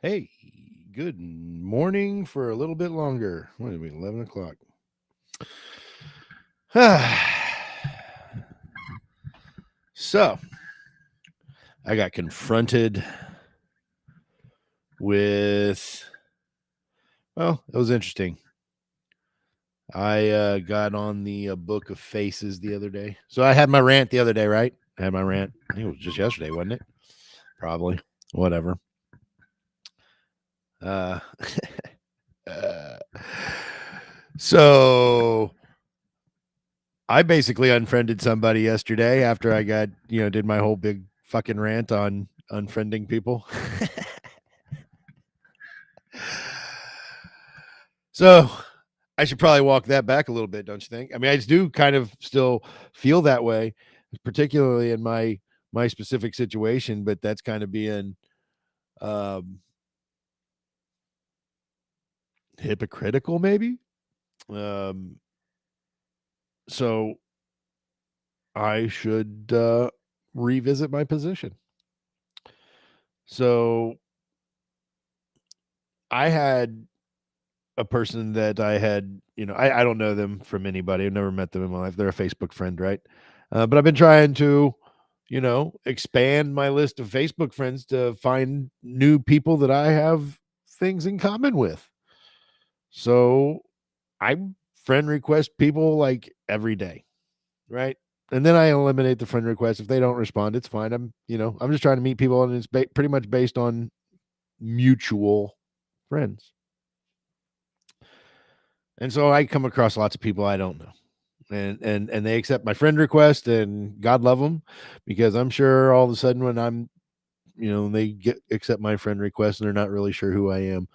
Hey, good morning for a little bit longer. What are we, 11 o'clock? So, I got confronted with, well, it was interesting. I got on the Book of Faces the other day. So, I had my rant the other day, right? I had my rant. I think it was just yesterday, wasn't it? Probably. Whatever. Uh, uh, so, I basically unfriended somebody yesterday after I got, did my whole big fucking rant on unfriending people. So I should probably walk that back a little bit, don't you think? I mean, I just do kind of still feel that way, particularly in my specific situation, but that's kind of being um hypocritical, maybe. Um so I should revisit my position. So I had a person that I had, I don't know them from anybody. I've never met them in my life. They're a Facebook friend, right? But I've been trying to, expand my list of Facebook friends to find new people that I have things in common with. So I friend request people like every day, right? And then I eliminate the friend request. If they don't respond, it's fine. I'm just trying to meet people, and it's pretty much based on mutual friends. And so I come across lots of people I don't know. And they accept my friend request, and God love them, because I'm sure all of a sudden when they get accept my friend request and they're not really sure who I am,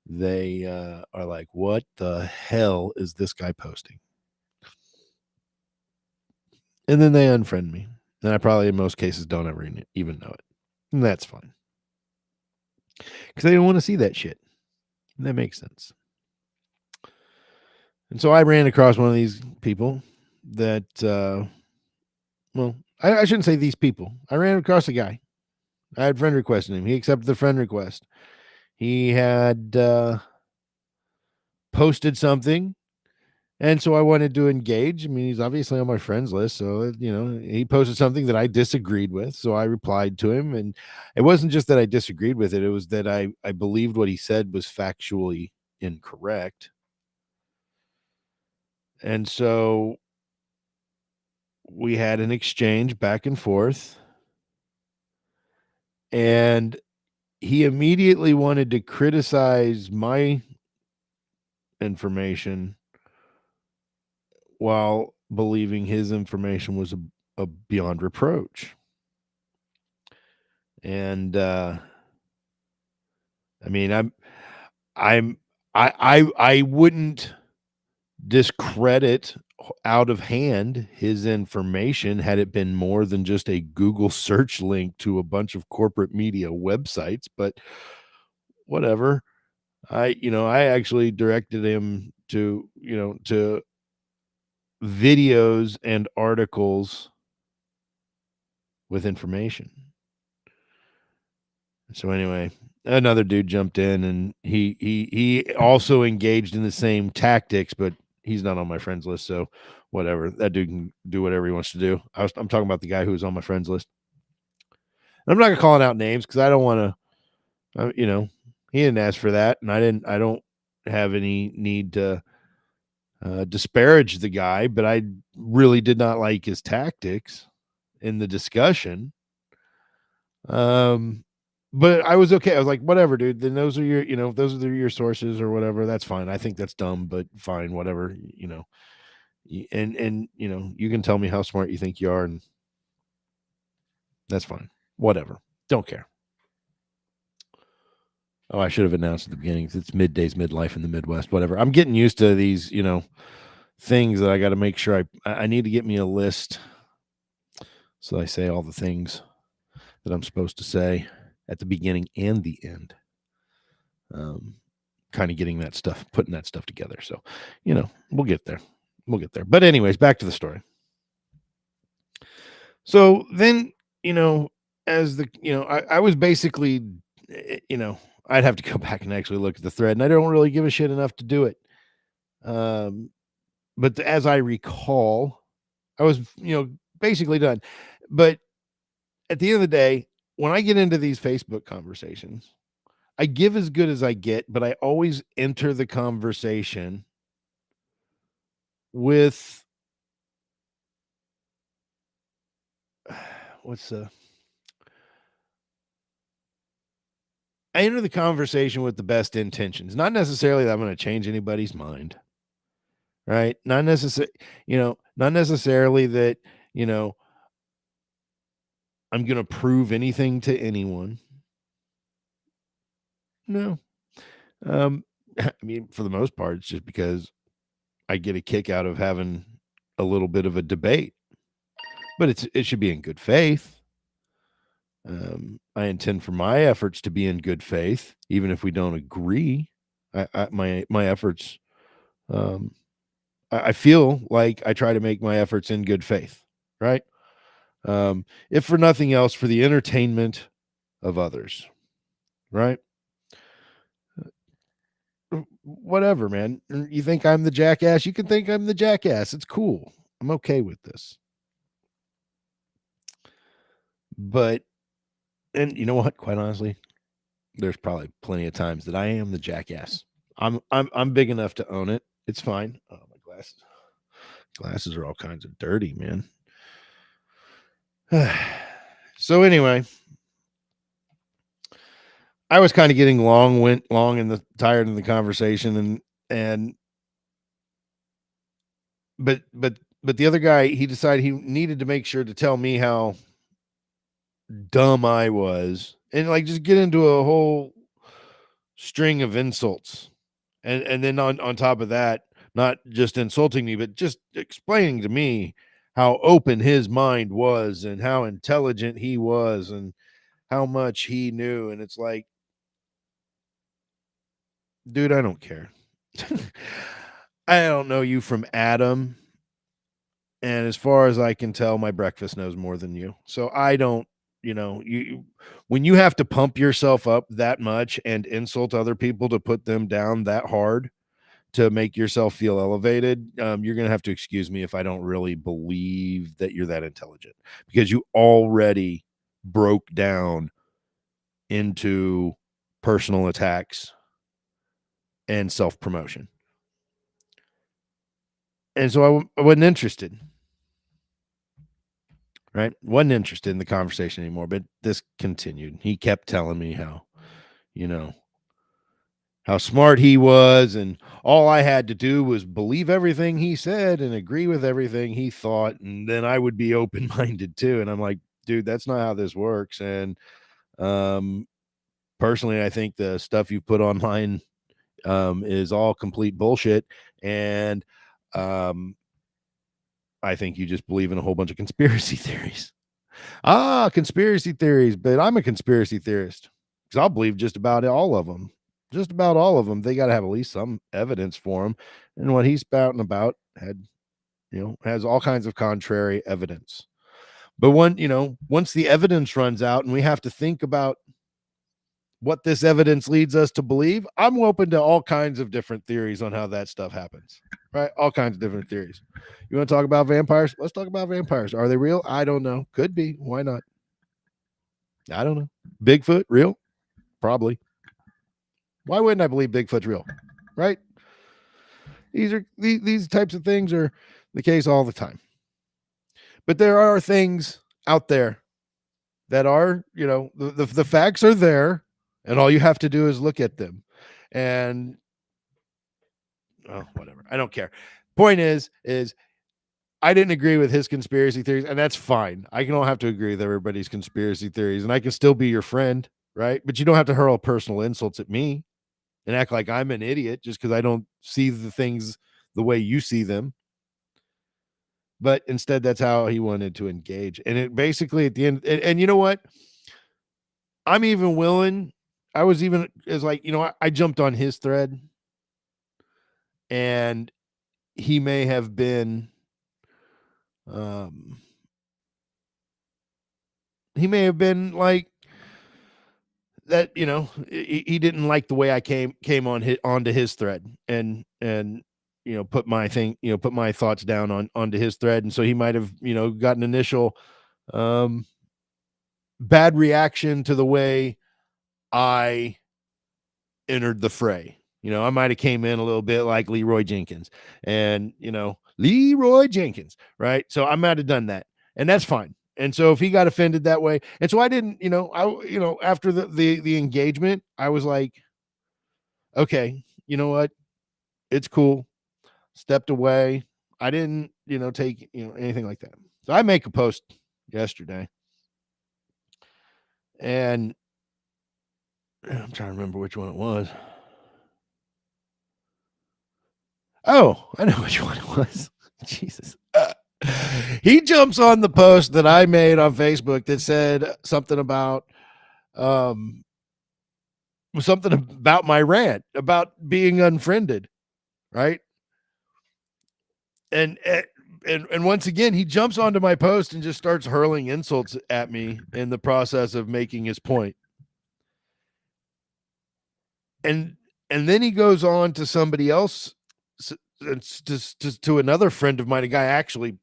they are like, what the hell is this guy posting? And then they unfriend me. And I probably in most cases don't ever even know it. And that's fine. Because they don't want to see that shit. And that makes sense. And so I ran across one of these people that well, I shouldn't say these people. I ran across a guy. I had friend requested him. He accepted the friend request. He had posted something, and so I wanted to engage. I mean, he's obviously on my friends list, so he posted something that I disagreed with. So I replied to him, and it wasn't just that I disagreed with it; it was that I believed what he said was factually incorrect, and so we had an exchange back and forth, and he immediately wanted to criticize my information while believing his information was a beyond reproach. And I mean, I'm I wouldn't discredit out of hand his information had it been more than just a Google search link to a bunch of corporate media websites, but whatever. I actually directed him to videos and articles with information. So anyway, another dude jumped in, and he also engaged in the same tactics, but he's not on my friends list, so whatever. That dude can do whatever he wants to do. I'm talking about the guy who was on my friends list. And I'm not gonna call out names because I don't want to. He didn't ask for that, and I didn't. I don't have any need to disparage the guy, but I really did not like his tactics in the discussion. Um, but I was okay. I was like, whatever, dude. Then those are those are your sources or whatever. That's fine. I think that's dumb, but fine, whatever. And you can tell me how smart you think you are, and that's fine. Whatever. Don't care. Oh, I should have announced at the beginning. It's Middays, Midlife in the Midwest. Whatever. I'm getting used to these, things that I got to make sure I need to get me a list, so I say all the things that I'm supposed to say at the beginning and the end. Kind of getting that stuff, putting that stuff together. So, we'll get there. We'll get there. But anyways, back to the story. So then, as I was basically, I'd have to go back and actually look at the thread, and I don't really give a shit enough to do it. Um, but as I recall, I was, basically done. But at the end of the day, when I get into these Facebook conversations, I give as good as I get, but I always enter the conversation with what's the I enter the conversation with the best intentions. Not necessarily that I'm going to change anybody's mind, right? Not necessarily that, you know, I'm going to prove anything to anyone. No. I mean, for the most part, it's just because I get a kick out of having a little bit of a debate, but it should be in good faith. I intend for my efforts to be in good faith, even if we don't agree. My efforts, um, I feel like I try to make my efforts in good faith, right? If for nothing else, for the entertainment of others, right? Whatever, man. You think I'm the jackass? You can think I'm the jackass. It's cool. I'm okay with this. But and you know what? Quite honestly, there's probably plenty of times that I am the jackass. I'm big enough to own it. It's fine. Oh, my glasses are all kinds of dirty, man. So anyway, I was kind of getting went long in the tired in the conversation, and but the other guy, he decided he needed to make sure to tell me how dumb I was, and like just get into a whole string of insults. And then on top of that, not just insulting me, but just explaining to me how open his mind was and how intelligent he was and how much he knew. And it's like, dude, I don't care. I don't know you from Adam. And as far as I can tell, my breakfast knows more than you. So I don't, when you have to pump yourself up that much and insult other people to put them down that hard to make yourself feel elevated, you're going to have to excuse me if I don't really believe that you're that intelligent, because you already broke down into personal attacks and self promotion. And so I wasn't interested. Right? Wasn't interested in the conversation anymore, but this continued. He kept telling me you know, how smart he was, and all I had to do was believe everything he said and agree with everything he thought, and then I would be open-minded too. And I'm like, dude, that's not how this works. And um personally, I think the stuff you put online is all complete bullshit. And um I think you just believe in a whole bunch of conspiracy theories. Conspiracy theories, but I'm a conspiracy theorist because I'll believe just about all of them. Just about all of them. They got to have at least some evidence for them. And what he's spouting about has all kinds of contrary evidence. But once the evidence runs out and we have to think about what this evidence leads us to believe, I'm open to all kinds of different theories on how that stuff happens. Right? All kinds of different theories. You want to talk about vampires? Let's talk about vampires. Are they real? I don't know. Could be. Why not? I don't know. Bigfoot real? Probably. Why wouldn't I believe Bigfoot's real? Right? These types of things are the case all the time. But there are things out there that are, the facts are there, and all you have to do is look at them. And whatever. I don't care. Point is I didn't agree with his conspiracy theories, and that's fine. I don't have to agree with everybody's conspiracy theories, and I can still be your friend, right? But you don't have to hurl personal insults at me and act like I'm an idiot just because I don't see the things the way you see them. But instead, that's how he wanted to engage. And it basically at the end, and you know what? I'm even willing. I was even as like, I jumped on his thread, and he may have been, um, he may have been like that, he didn't like the way I came onto his thread and put my thoughts down onto his thread, and so he might have, got an initial um bad reaction to the way I entered the fray. I might have came in a little bit like Leroy Jenkins and, Leroy Jenkins, right? So I might have done that, and that's fine. And so if he got offended that way, and so I didn't, after the engagement, I was like, okay, you know what? It's cool. Stepped away. I didn't, take, anything like that. So I make a post yesterday, and I'm trying to remember which one it was. Oh, I know which one it was. Jesus. He jumps on the post that I made on Facebook that said um something about my rant about being unfriended, right? And and once again, he jumps onto my post and just starts hurling insults at me in the process of making his point. And then he goes on to somebody else, to another friend of mine, a guy I actually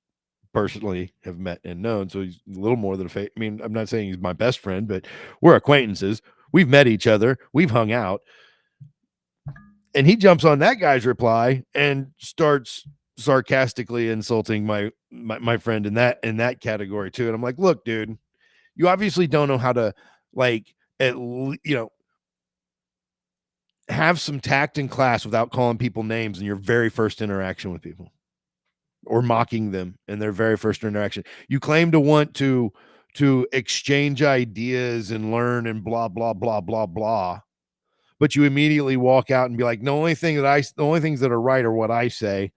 personally have met and known. So he's a little more than I mean, I'm not saying he's my best friend, but we're acquaintances. We've met each other. We've hung out. And he jumps on that guy's reply and starts sarcastically insulting my friend in that category too. And I'm like, look, dude, you obviously don't know how to, like, have some tact in class without calling people names in your very first interaction with people, or mocking them in their very first interaction. You claim to want to exchange ideas and learn and blah blah blah blah blah, but you immediately walk out and be like, the only things that are right are what I say,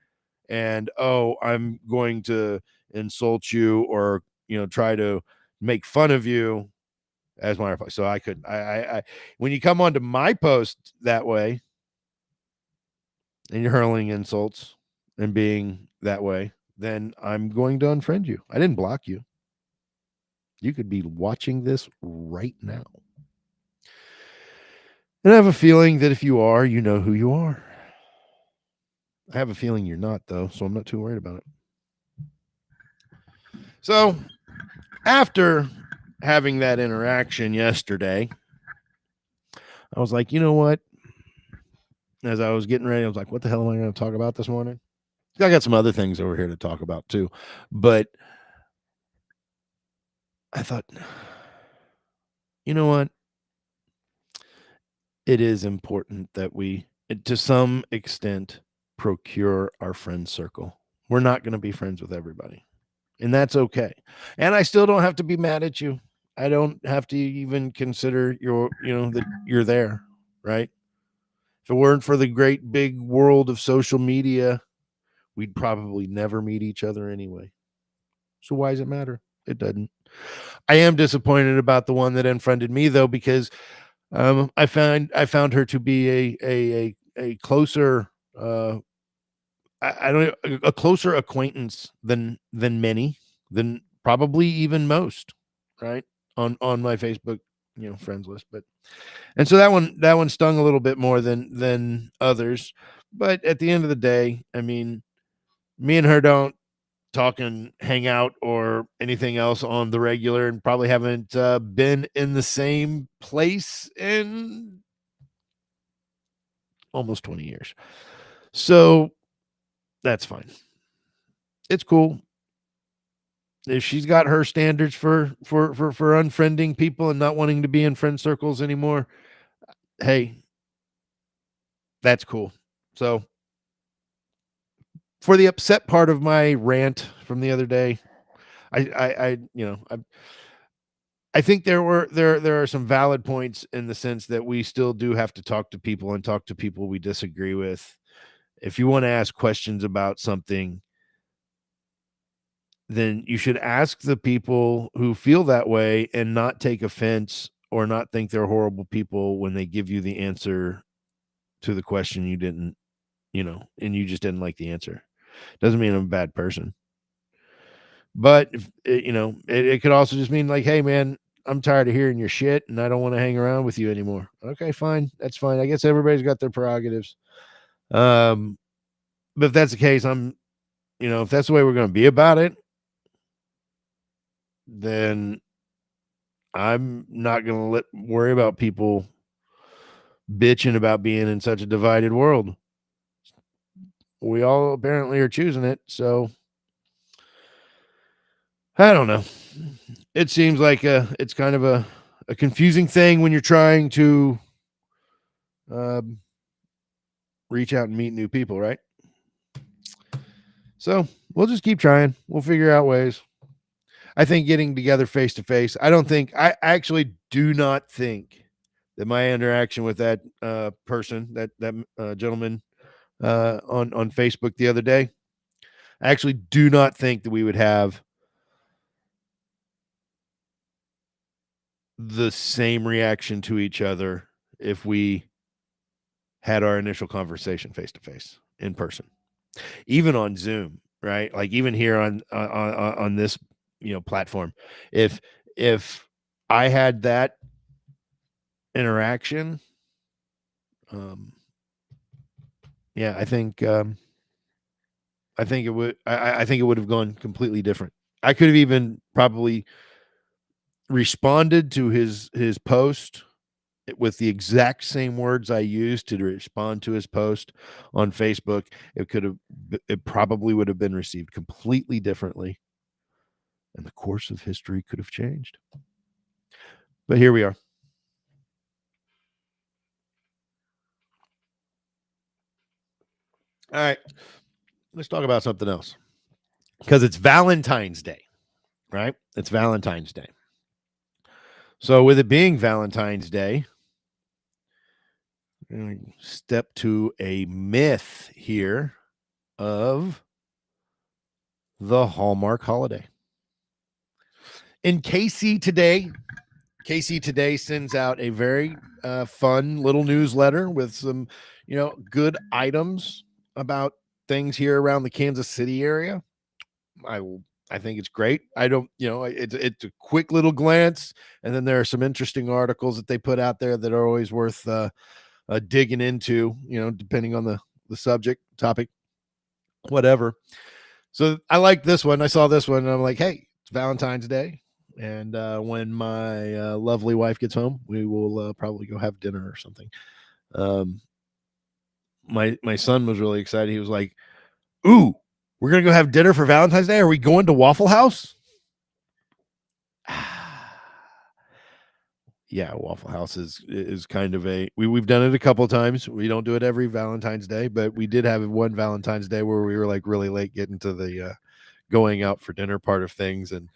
and oh, I'm going to insult you, or try to make fun of you as my reply. So I could I when you come onto my post that way and you're hurling insults and being that way, then I'm going to unfriend you. I didn't block you. You could be watching this right now. And I have a feeling that if you are, you know who you are. I have a feeling you're not, though, so I'm not too worried about it. So after having that interaction yesterday, I was like, you know what? As I was getting ready, I was like, what the hell am I going to talk about this morning? I got some other things over here to talk about too. But I thought, you know what? It is important that we, to some extent, procure our friend circle. We're not going to be friends with everybody, and that's okay. And I still don't have to be mad at you. I don't have to even consider that you're there, right? If it weren't for the great big world of social media, we'd probably never meet each other anyway. So why does it matter? It doesn't. I am disappointed about the one that unfriended me, though, because I found her to be a closer I don't know, a closer acquaintance than many, than probably even most, right? On my Facebook, friends list. But and so that one stung a little bit more than others. But at the end of the day, I mean, me and her don't talk and hang out or anything else on the regular, and probably haven't been in the same place in almost 20 years. So that's fine. It's cool. If she's got her standards for unfriending people and not wanting to be in friend circles anymore, hey, that's cool. So for the upset part of my rant from the other day, I think there are some valid points in the sense that we still do have to talk to people and talk to people we disagree with. If you want to ask questions about something, then you should ask the people who feel that way and not take offense or not think they're horrible people when they give you the answer to the question you didn't, and you just didn't like the answer. Doesn't mean I'm a bad person. But if it could also just mean like, hey man, I'm tired of hearing your shit and I don't want to hang around with you anymore. Okay, fine. That's fine. I guess everybody's got their prerogatives. Um, but if that's the case, if that's the way we're going to be about it, then I'm not going to worry about people bitching about being in such a divided world. We all apparently are choosing it. So I don't know. It seems like it's kind of a confusing thing when you're trying to um, reach out and meet new people, right? So we'll just keep trying. We'll figure out ways. I think getting together face to face. I actually do not think that my interaction with that person, that gentleman on Facebook the other day, I actually do not think that we would have the same reaction to each other if we had our initial conversation face to face in person, even on Zoom, right? Like even here on this platform, if if I had that interaction, um, yeah, I think it would I think it would have gone completely different. I could have even probably responded to his post with the exact same words I used to respond to his post on Facebook. It probably would have been received completely differently, and the course of history could have changed. But here we are. All right, let's talk about something else because it's Valentine's Day, right? It's Valentine's Day. So with it being Valentine's Day, we're going to step to a myth here of the Hallmark holiday. In KC Today sends out a very fun little newsletter with some, good items about things here around the Kansas City area. I I think it's great. I don't, it's a quick little glance, and then there are some interesting articles that they put out there that are always worth digging into. Depending on the subject, topic, whatever. So I like this one. I saw this one, and I'm like, hey, it's Valentine's Day. And when my lovely wife gets home, we will probably go have dinner or something. Um, my son was really excited. He was like, "Ooh, we're gonna go have dinner for Valentine's Day. Are we going to Waffle House?" Yeah, Waffle House is kind of we've done it a couple times. We don't do it every Valentine's Day, but we did have one Valentine's Day where we were like really late getting to the going out for dinner part of things, and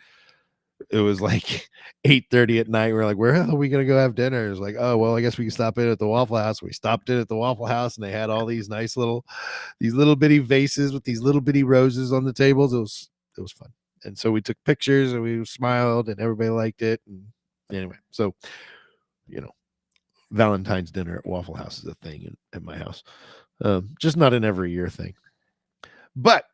it was like 8:30 at night. We're like, where are we gonna go have dinner? It's like, oh well, I guess we can stop in at the Waffle House. We stopped in at the Waffle House, and they had all these nice these little bitty vases with these little bitty roses on the tables. It was fun, and so we took pictures and we smiled, and everybody liked it. And anyway, so you know, Valentine's dinner at Waffle House is a thing at my house, just not an every year thing, but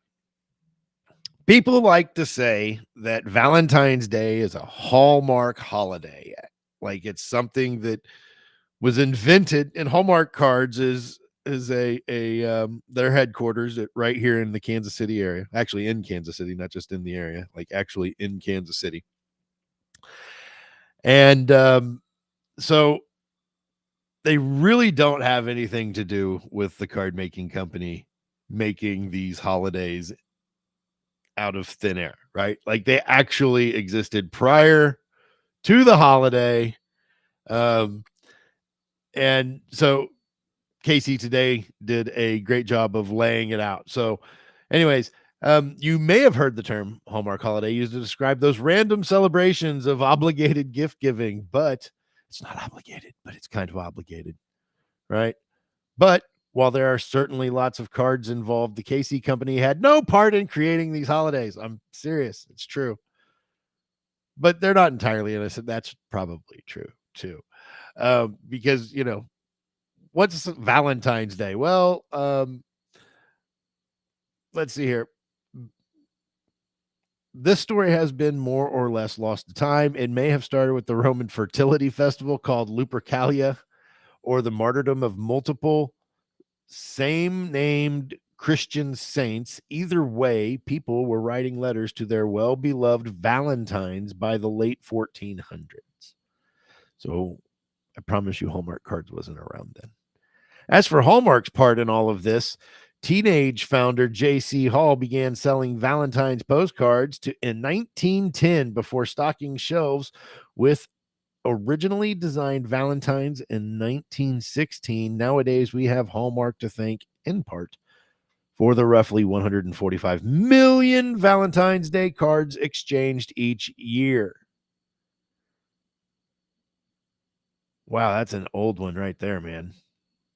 people like to say that Valentine's Day is a Hallmark holiday. Like it's something that was invented, and Hallmark cards is a their headquarters right here in the Kansas City area. Actually in Kansas City, not just in the area, like actually in Kansas City. And so they really don't have anything to do with the card making company making these holidays out of thin air, right? Like they actually existed prior to the holiday. Um, and so Casey today did a great job of laying it out. So, anyways, you may have heard the term Hallmark holiday used to describe those random celebrations of obligated gift giving, but it's not obligated, but it's kind of obligated, right? But while there are certainly lots of cards involved, the KC company had no part in creating these holidays. I'm serious. It's true. But they're not entirely innocent. That's probably true too. Because, what's Valentine's Day? Well, let's see here. This story has been more or less lost to time. It may have started with the Roman fertility festival called Lupercalia, or the martyrdom of multiple same named Christian saints. Either way, people were writing letters to their well beloved Valentines by the late 1400s. So I promise you, Hallmark cards wasn't around then. As for Hallmark's part in all of this, teenage founder J.C. Hall began selling Valentine's postcards in 1910 before stocking shelves with originally designed Valentines in 1916. Nowadays, we have Hallmark to thank in part for the roughly 145 million Valentine's Day cards exchanged each year. Wow, that's an old one right there, man.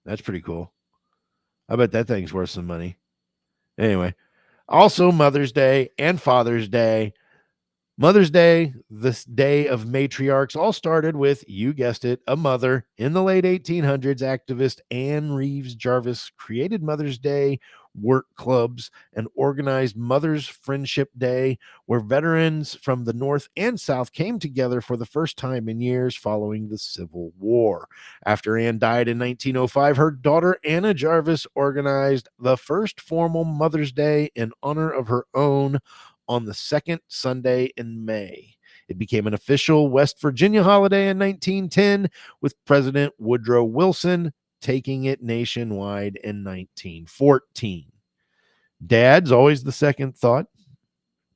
That's pretty cool. I bet that thing's worth some money. Anyway, also Mother's Day and Father's Day. Mother's Day, this day of matriarchs, all started with, you guessed it, a mother. In the late 1800s, activist Anne Reeves Jarvis created Mother's Day work clubs and organized Mother's Friendship Day, where veterans from the North and South came together for the first time in years following the Civil War. After Anne died in 1905, her daughter Anna Jarvis organized the first formal Mother's Day in honor of her own on the second Sunday in May. It became an official West Virginia holiday in 1910, with President Woodrow Wilson taking it nationwide in 1914. Dad's always the second thought,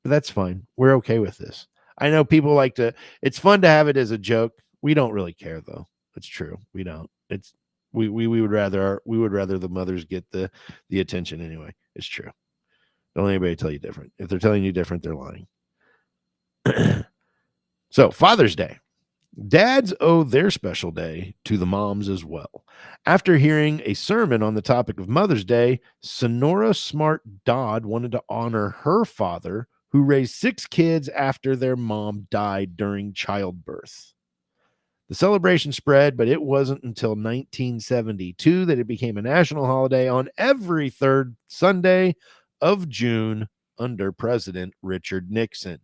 but that's fine. We're okay with this. I know people like to, it's fun to have it as a joke. We don't really care though. It's true. We don't. It's we would rather the mothers get the attention anyway. It's true. Don't let anybody tell you different. If they're telling you different, they're lying. So, Father's Day. Dads owe their special day to the moms as well. After hearing a sermon on the topic of Mother's Day, Sonora Smart Dodd wanted to honor her father, who raised 6 kids after their mom died during childbirth. The celebration spread, but it wasn't until 1972 that it became a national holiday on every third Sunday of June under President Richard Nixon.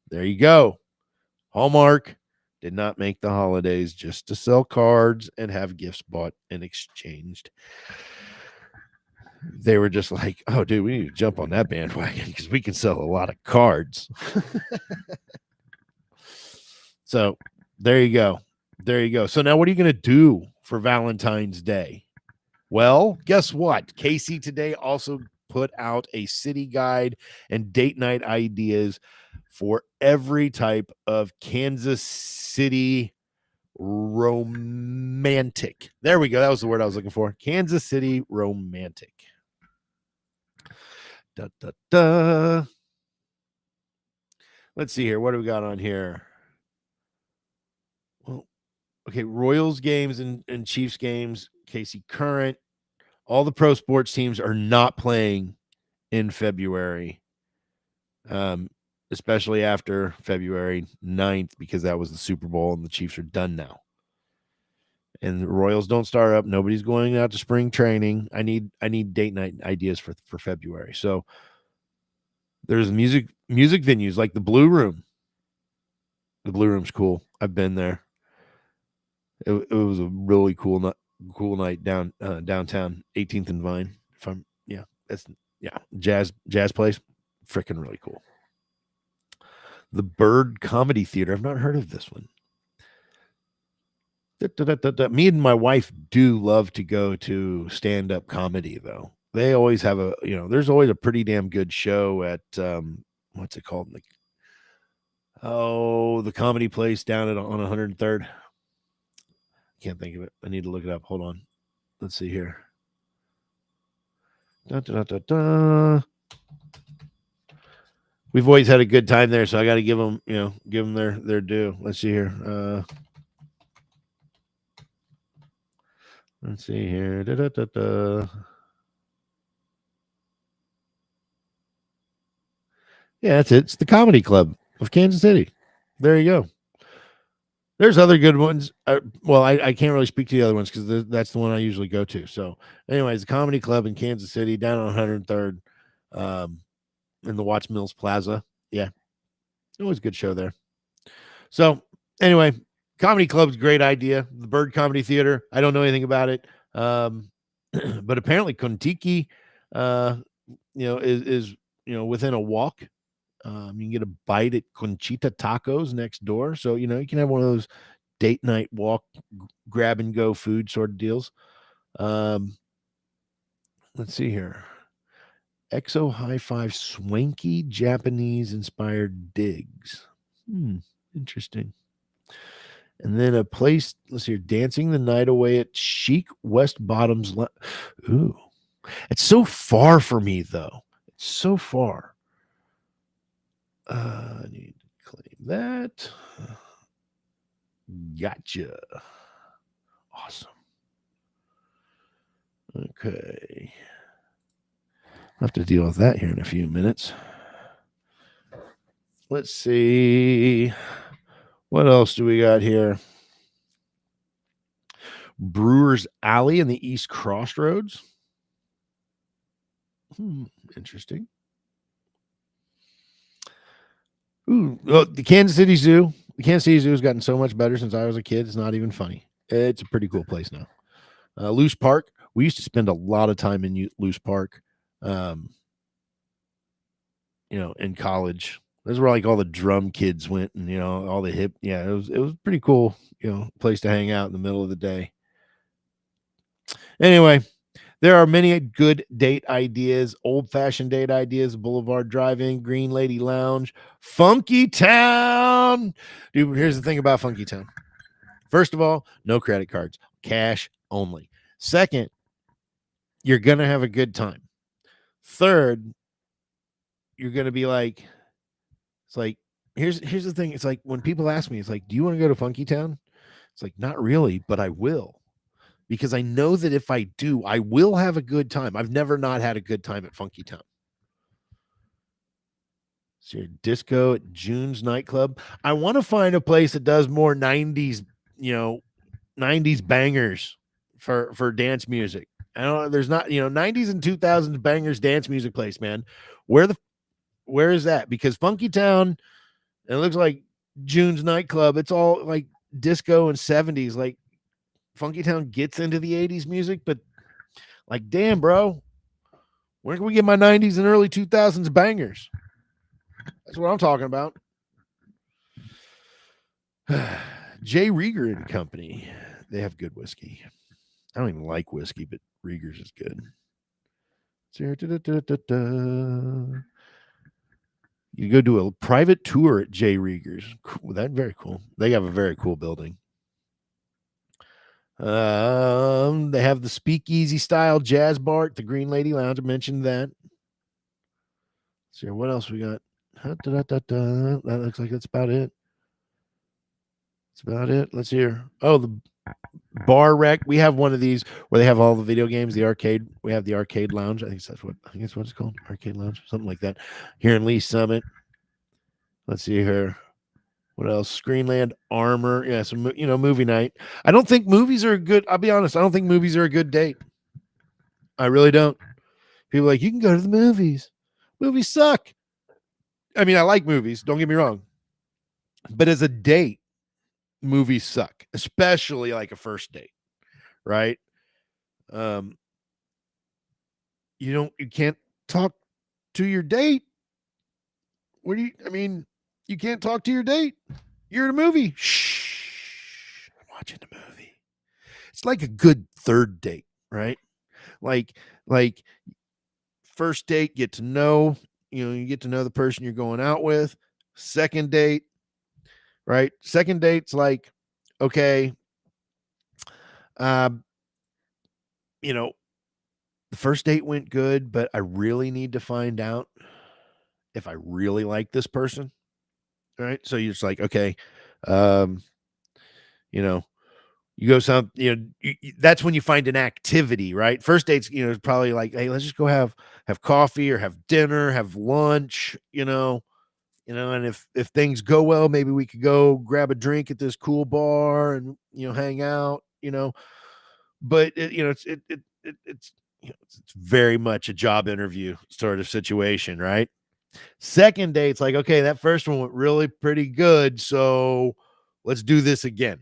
There you go. Hallmark did not make the holidays just to sell cards and have gifts bought and exchanged. They were just like, oh, dude, we need to jump on that bandwagon because we can sell a lot of cards. So there you go. There you go. So now what are you going to do for Valentine's Day? Well, guess what? Casey today also put out a city guide and date night ideas for every type of Kansas City romantic. There we go. That was the word I was looking for. Kansas City romantic. Da, da, da. Let's see here. What do we got on here? Well, okay. Royals games and Chiefs games. Casey Current. All the pro sports teams are not playing in February, especially after February 9th, because that was the Super Bowl and the Chiefs are done now. And the Royals don't start up. Nobody's going out to spring training. I need date night ideas for February. So there's music venues like the Blue Room. The Blue Room's cool. I've been there. It was a really cool night downtown 18th and Vine. Jazz place, freaking really cool. The Bird Comedy Theater. I've not heard of this one. Me and my wife do love to go to stand-up comedy, though. They always have there's always a pretty damn good show at what's it called? The comedy place down on 103rd. Can't think of it. I need to look it up. Hold on. Let's see here. We've always had a good time there, so I got to give them their due. Let's see here. Let's see here. Yeah, that's it. It's the Comedy Club of Kansas City. There you go. There's other good ones. I can't really speak to the other ones because that's the one I usually go to. So, anyways, the Comedy Club in Kansas City down on 103rd in the Watts Mills Plaza. Yeah, always a good show there. So anyway, comedy club's a great idea. The Bird Comedy Theater. I don't know anything about it, but apparently Kontiki, uh, is within a walk. You can get a bite at Conchita Tacos next door. So you can have one of those date night walk, grab and go food sort of deals. Um, let's see here. Exo High Five swanky Japanese inspired digs. Interesting. And then a place, let's see here, dancing the night away at Chic West Bottoms. Ooh, it's so far for me though. It's so far. I need to claim that. Gotcha. Awesome. Okay. I'll have to deal with that here in a few minutes. Let's see. What else do we got here? Brewers Alley in the East Crossroads. Interesting. Ooh, well, the Kansas City Zoo. The Kansas City Zoo has gotten so much better since I was a kid. It's not even funny. It's a pretty cool place now. Loose Park. We used to spend a lot of time in Loose Park. In college. That's where like all the drum kids went, and all the hip. Yeah, it was pretty cool. Place to hang out in the middle of the day. Anyway, there are many good date ideas, old-fashioned date ideas, Boulevard Drive-In, Green Lady Lounge, Funky Town. Dude, here's the thing about Funky Town. First of all, no credit cards, cash only. Second, you're going to have a good time. Third, you're going to be like, it's like, here's the thing. It's like when people ask me, it's like, do you want to go to Funky Town? It's like, not really, but I will. Because I know that if I do, I will have a good time. I've never not had a good time at Funky Town. So disco at June's nightclub. I want to find a place that does more 90s, 90s bangers for dance music. I don't know. There's not, 90s and 2000s bangers dance music place, man. Where is that? Because Funky Town, it looks like June's nightclub. It's all like disco and 70s. Like Funky Town gets into the 80s music, but like, damn, bro, where can we get my 90s and early 2000s bangers? That's what I'm talking about. J. Rieger and Company. They have good whiskey. I don't even like whiskey, but Rieger's is good. You go do a private tour at J. Rieger's. Cool. That's very cool. They have a very cool building. They have the speakeasy style jazz bar at the Green Lady Lounge. I mentioned that. So what else we got? That looks like that's about it. That's about it. Let's hear. Oh, the bar rec. We have one of these where they have all the video games, the arcade. We have the arcade lounge. I think that's what it's called. Arcade lounge, something like that. Here in Lee Summit. Let's see here. What else? Screenland Armor. Yeah, some movie night. I don't think movies are a good. I'll be honest. I don't think movies are a good date. I really don't. People are like, you can go to the movies. Movies suck. I mean, I like movies. Don't get me wrong. But as a date, movies suck, especially like a first date, right? You can't talk to your date. You can't talk to your date. You're in a movie. Shh. I'm watching the movie. It's like a good third date, right? Like first date, get to know, you get to know the person you're going out with. Second date, right? Second date's like, okay, the first date went good, but I really need to find out if I really like this person. Right. So you're just like, okay, um, you know, you go that's when you find an activity, right? First dates, is probably like, hey, let's just go have coffee or have dinner, have lunch, and if things go well, maybe we could go grab a drink at this cool bar and hang out, but it's very much a job interview sort of situation, right? Second date, it's like, okay, that first one went really pretty good, so let's do this again.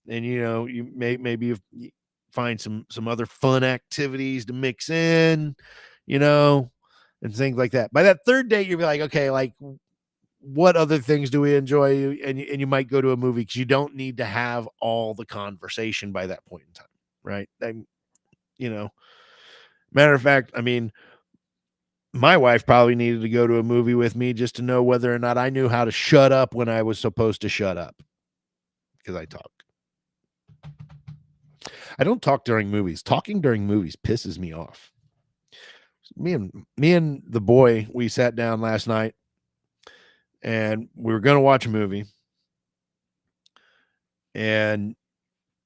And you maybe you find some other fun activities to mix in, you know, and things like that. By that third date, you'll be like, okay, like what other things do we enjoy? And you might go to a movie because you don't need to have all the conversation by that point in time, right? You know, matter of fact, I mean, my wife probably needed to go to a movie with me just to know whether or not I knew how to shut up when I was supposed to shut up because I talk. I don't talk during movies. Talking during movies pisses me off. Me and the boy, we sat down last night and we were going to watch a movie. And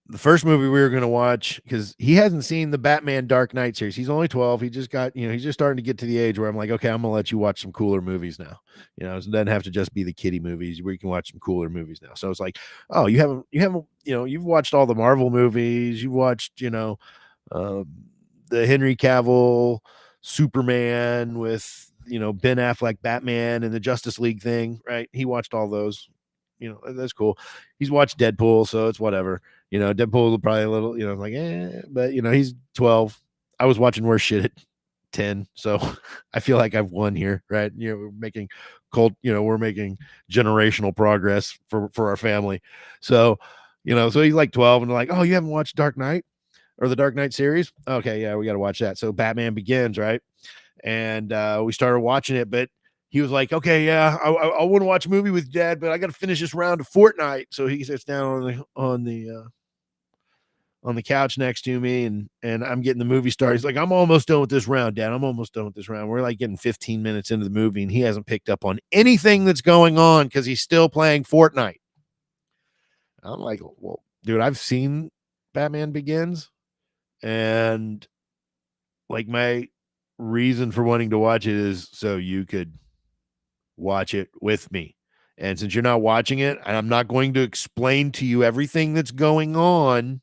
the first movie we were going to watch, because he hasn't seen the Batman Dark Knight series. He's only 12. He just got, he's just starting to get to the age where I'm like, okay, I'm going to let you watch some cooler movies now. It doesn't have to just be the kiddie movies where you can watch some cooler movies now. So it's like, oh, you've watched all the Marvel movies. You've watched, um, the Henry Cavill Superman with, Ben Affleck Batman and the Justice League thing, right? He watched all those. That's cool. He's watched Deadpool, so it's whatever. Deadpool probably a little, like, but he's 12. I was watching worse shit at 10, so I feel like I've won here, right? We're making we're making generational progress for our family. So, so he's like 12, and they're like, oh, you haven't watched Dark Knight or the Dark Knight series? Okay, yeah, we got to watch that. So Batman Begins, right? And we started watching it, but he was like, okay, yeah, I want to watch a movie with Dad, but I got to finish this round of Fortnite. So he sits down on the couch next to me, and I'm getting the movie started. He's like, I'm almost done with this round, Dad. I'm almost done with this round. We're like getting 15 minutes into the movie, and he hasn't picked up on anything that's going on because he's still playing Fortnite. I'm like, well, dude, I've seen Batman Begins, and like my reason for wanting to watch it is so you could watch it with me. And since you're not watching it, and I'm not going to explain to you everything that's going on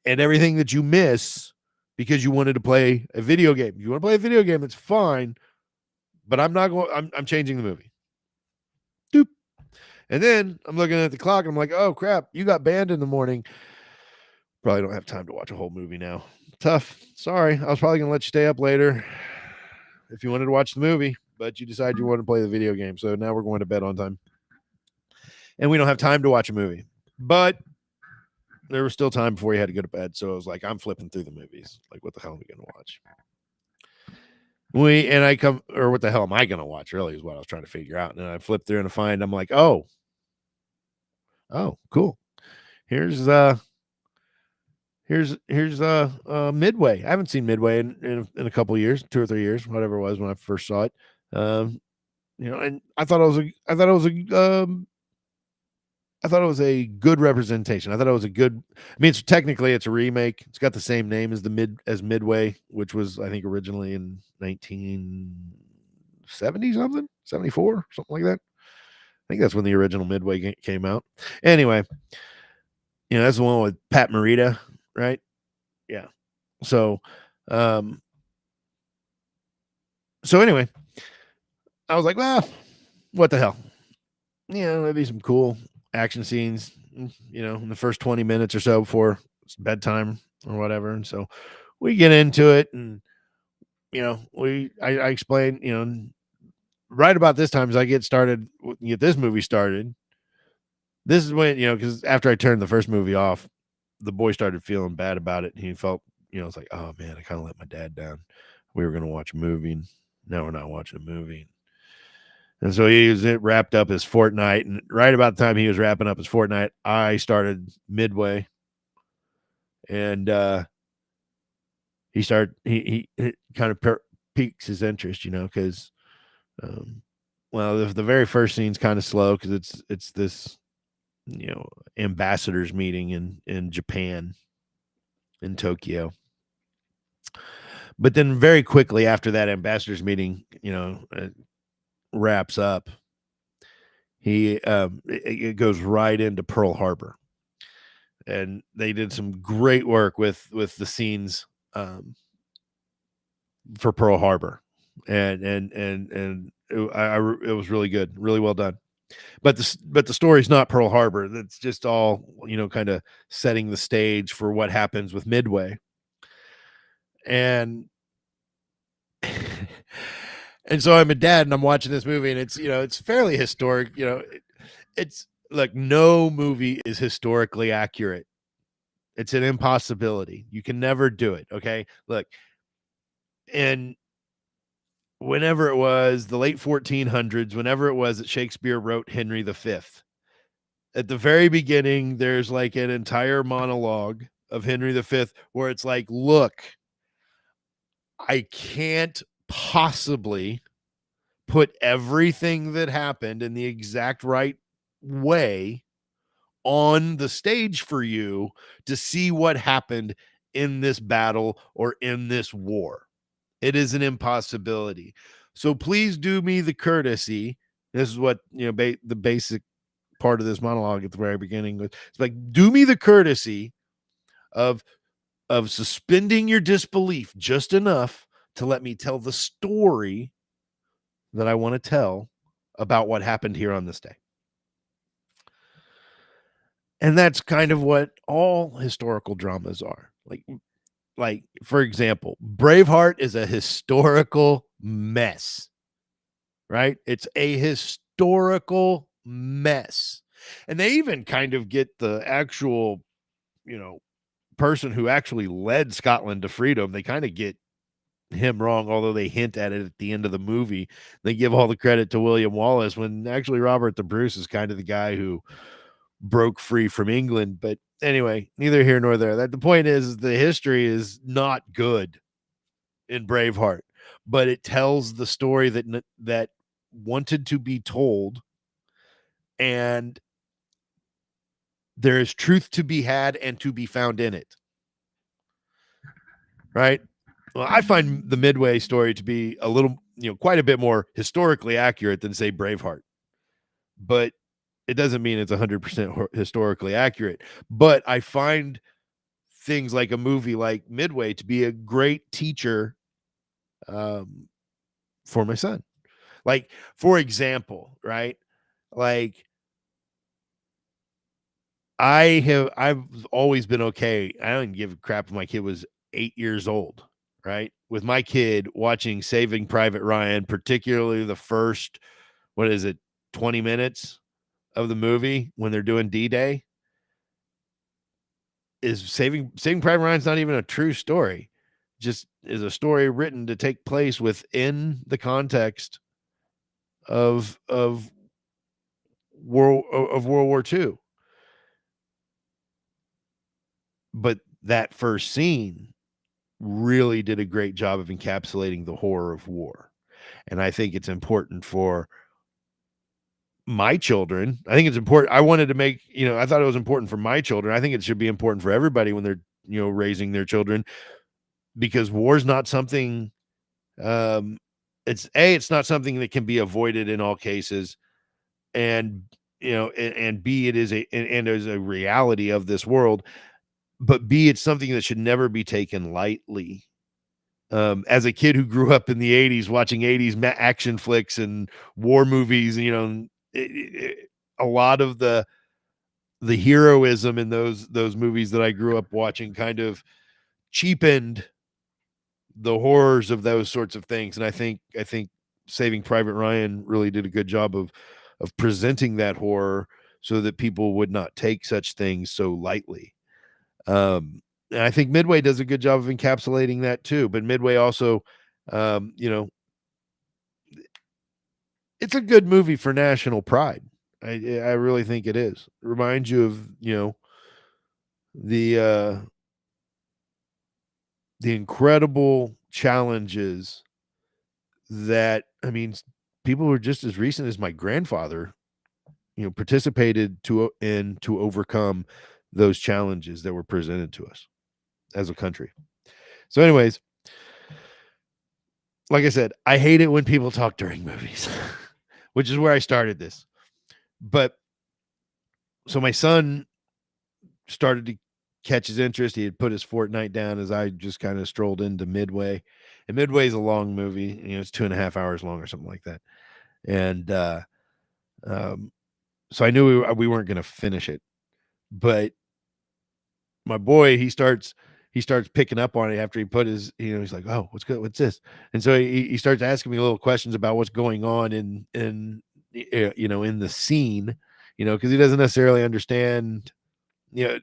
and everything that you miss because you wanted to play a video game. If you want to play a video game, it's fine, but I'm changing the movie. Doop. And then I'm looking at the clock and I'm like, oh crap, you got banned in the morning. Probably don't have time to watch a whole movie now. Tough. Sorry. I was probably going to let you stay up later if you wanted to watch the movie, but you decided you wanted to play the video game. So now we're going to bed on time. And we don't have time to watch a movie. But there was still time before you had to go to bed. So I was like, I'm flipping through the movies. Like, what the hell am we going to watch? What the hell am I going to watch? Really is what I was trying to figure out. And I flipped through and I'm like, oh, cool. Here's Midway. I haven't seen Midway in a couple of years, 2 or 3 years, whatever it was when I first saw it. And I thought it was a good representation. I thought it was a good. I mean, it's a remake. It's got the same name as Midway, which was I think originally in 1970 something, 74, something like that. I think that's when the original Midway came out. Anyway, that's the one with Pat Morita, right? Yeah. So anyway, I was like, well, what the hell? There'd be some cool action scenes, in the first 20 minutes or so before it's bedtime or whatever. And so we get into it and, I explain, right about this time as I get this movie started, this is when, because after I turned the first movie off, the boy started feeling bad about it. And he felt, it's like, oh man, I kind of let my dad down. We were going to watch a movie and now we're not watching a movie. And so he was wrapped up his Fortnite. And right about the time he was wrapping up his Fortnite, I started Midway. And he kind of piques his interest, because, the very first scene's kind of slow because it's this, ambassadors meeting in Japan, in Tokyo. But then very quickly after that ambassadors meeting, wraps up, it goes right into Pearl Harbor, and they did some great work with the scenes for Pearl Harbor. and it was really good, really well done. But the story's not Pearl Harbor. That's just all, kind of setting the stage for what happens with Midway. And and so I'm a dad and I'm watching this movie, and it's fairly historic. It's like no movie is historically accurate. It's an impossibility. You can never do it. Okay. Look, and whenever it was the late 1400s, whenever it was that Shakespeare wrote Henry V, at the very beginning, there's like an entire monologue of Henry V where it's like, look, I can't possibly put everything that happened in the exact right way on the stage for you to see what happened in this battle or in this war. It is an impossibility. So please do me the courtesy. This is what, the basic part of this monologue at the very beginning was. It's like, do me the courtesy of suspending your disbelief just enough to let me tell the story that I want to tell about what happened here on this day. And that's kind of what all historical dramas are. Like for example, Braveheart is a historical mess, right? It's a historical mess. And they even kind of get the actual, person who actually led Scotland to freedom. They kind of get him wrong, although they hint at it at the end of the movie. They give all the credit to William Wallace when actually Robert the Bruce is kind of the guy who broke free from England. But anyway, neither here nor there. That the point is the history is not good in Braveheart, but it tells the story that wanted to be told, and there is truth to be had and to be found in it. Right? Well, I find the Midway story to be a little, quite a bit more historically accurate than, say, Braveheart. But it doesn't mean it's 100% historically accurate. But I find things like a movie like Midway to be a great teacher for my son. Like, for example, right? Like, I've always been okay. I don't give a crap if my kid was 8 years old, right? With my kid watching Saving Private Ryan, particularly the first, what is it, 20 minutes of the movie when they're doing D-Day, is Saving Private Ryan's not even a true story. Just is a story written to take place within the context of World War II. But that first scene really did a great job of encapsulating the horror of war. And I think it's important for my children. I think it's important. I wanted to make, I thought it was important for my children. I think it should be important for everybody when they're, raising their children, because war's not something, it's not something that can be avoided in all cases. And, and B, it is and is a reality of this world, but B, it's something that should never be taken lightly. As a kid who grew up in the 80s watching 80s action flicks and war movies, a lot of the heroism in those movies that I grew up watching kind of cheapened the horrors of those sorts of things. And I think Saving Private Ryan really did a good job of presenting that horror so that people would not take such things so lightly. And I think Midway does a good job of encapsulating that too. But Midway also, it's a good movie for national pride. I really think it is. It reminds you of, the incredible challenges that, people who are just as recent as my grandfather, participated to overcome those challenges that were presented to us as a country. So anyways, like I said, I hate it when people talk during movies, which is where I started this. But so my son started to catch his interest. He had put his Fortnite down as I just kind of strolled into Midway. And Midway is a long movie. It's 2.5 hours long or something like that. And um, so I knew we weren't going to finish it. But my boy, he starts picking up on it after he put his, he's like, oh, what's good? What's this? And so he starts asking me little questions about what's going on in the scene, because he doesn't necessarily understand, you know,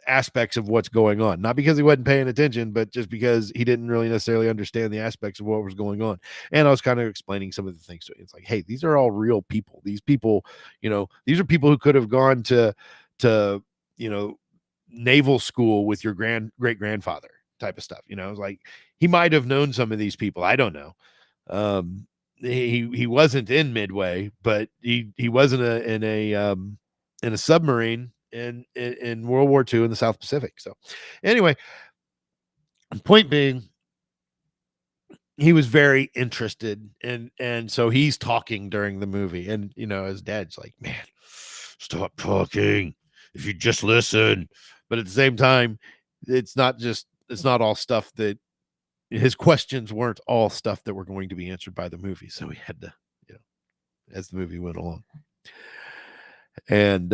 aspects of what's going on. Not because he wasn't paying attention, but just because he didn't really necessarily understand the aspects of what was going on. And I was kind of explaining some of the things to him. It's like, hey, these are all real people. These people, these are people who could have gone to, naval school with your great grandfather type of stuff. It's like he might have known some of these people. I don't know. He wasn't in Midway, but he was in a submarine in World War II in the South Pacific. So anyway, point being, he was very interested, and so he's talking during the movie, and his dad's like, man, stop talking. If you just listen. But at the same time, it's not all stuff that his questions weren't all stuff that were going to be answered by the movie. So we had to, as the movie went along. And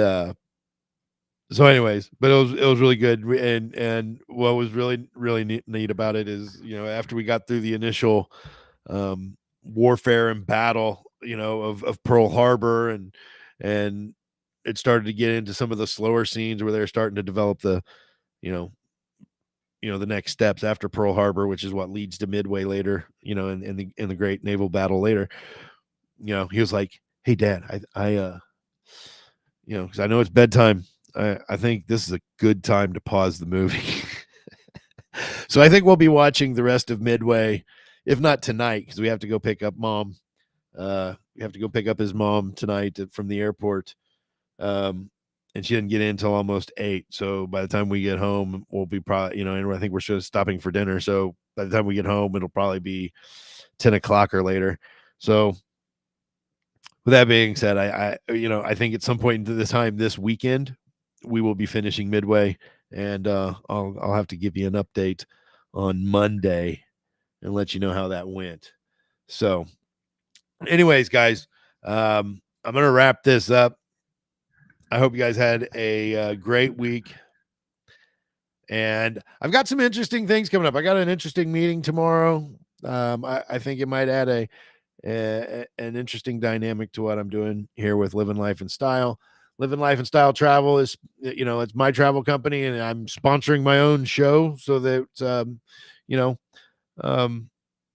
so anyways, but it was really good. And what was really, really neat about it is, after we got through the initial warfare and battle, of Pearl Harbor, and it started to get into some of the slower scenes where they're starting to develop the, the next steps after Pearl Harbor, which is what leads to Midway later, in the great naval battle later. He was like, hey Dad, I because I know it's bedtime. I think this is a good time to pause the movie. So I think we'll be watching the rest of Midway, if not tonight, because we have to go pick up Mom. We have to go pick up his mom tonight from the airport. And she didn't get in until almost 8. So by the time we get home, we'll be probably, and I think we're just stopping for dinner. So by the time we get home, it'll probably be 10 o'clock or later. So with that being said, I think at some point into this time this weekend, we will be finishing Midway, and I'll have to give you an update on Monday and let you know how that went. So anyways, guys, I'm going to wrap this up. I hope you guys had a great week. And I've got some interesting things coming up. I got an interesting meeting tomorrow. I think it might add an interesting dynamic to what I'm doing here with Living Life and Style. Living Life and Style Travel is, it's my travel company, and I'm sponsoring my own show so that,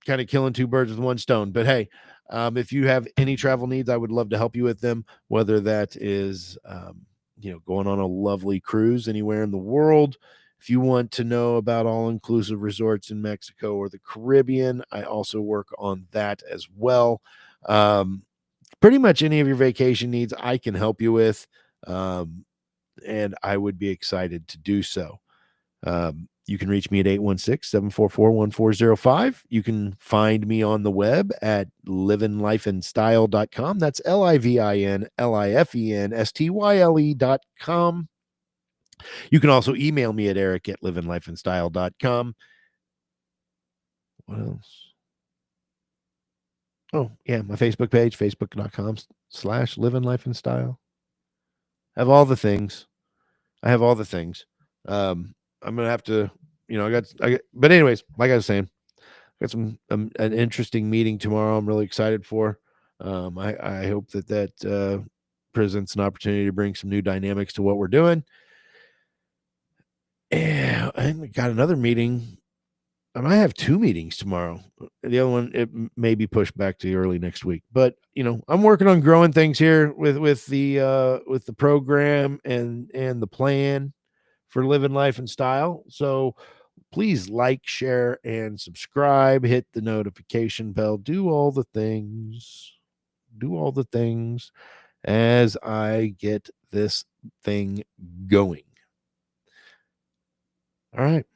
kind of killing two birds with one stone. But hey, if you have any travel needs, I would love to help you with them, whether that is, going on a lovely cruise anywhere in the world. If you want to know about all-inclusive resorts in Mexico or the Caribbean, I also work on that as well. Pretty much any of your vacation needs, I can help you with, and I would be excited to do so. You can reach me at 816-744-1405. You can find me on the web at livinlifeandstyle.com. That's livinlifenstyle.com. You can also email me at eric@livinlifeandstyle.com. What else? Oh, yeah, my Facebook page, facebook.com/livinlifeandstyle. I have all the things. I'm gonna have to, but anyways, like I was saying, I got some an interesting meeting tomorrow. I'm really excited for. I hope that presents an opportunity to bring some new dynamics to what we're doing. And I got another meeting. I might have 2 meetings tomorrow. The other one, it may be pushed back to early next week. But I'm working on growing things here with the program and the plan for Living Life and Style. So please like, share, and subscribe. Hit the notification bell. Do all the things. As I get this thing going. All right.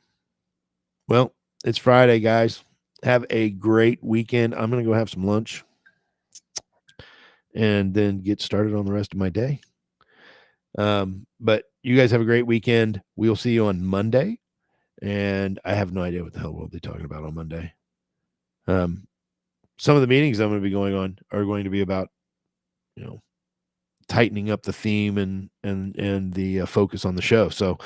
Well, it's Friday, guys. Have a great weekend. I'm going to go have some lunch and then get started on the rest of my day. But you guys have a great weekend. We'll see you on Monday. And I have no idea what the hell we'll be talking about on Monday. Some of the meetings I'm going to be going on are going to be about, you know, tightening up the theme and the focus on the show. So,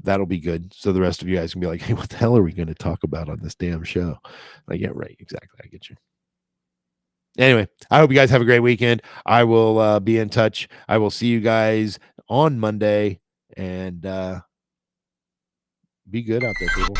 that'll be good. So the rest of you guys can be like, hey, what the hell are we going to talk about on this damn show? Like, yeah, right. Exactly. I get you. Anyway, I hope you guys have a great weekend. I will be in touch. I will see you guys on Monday, and be good out there, people.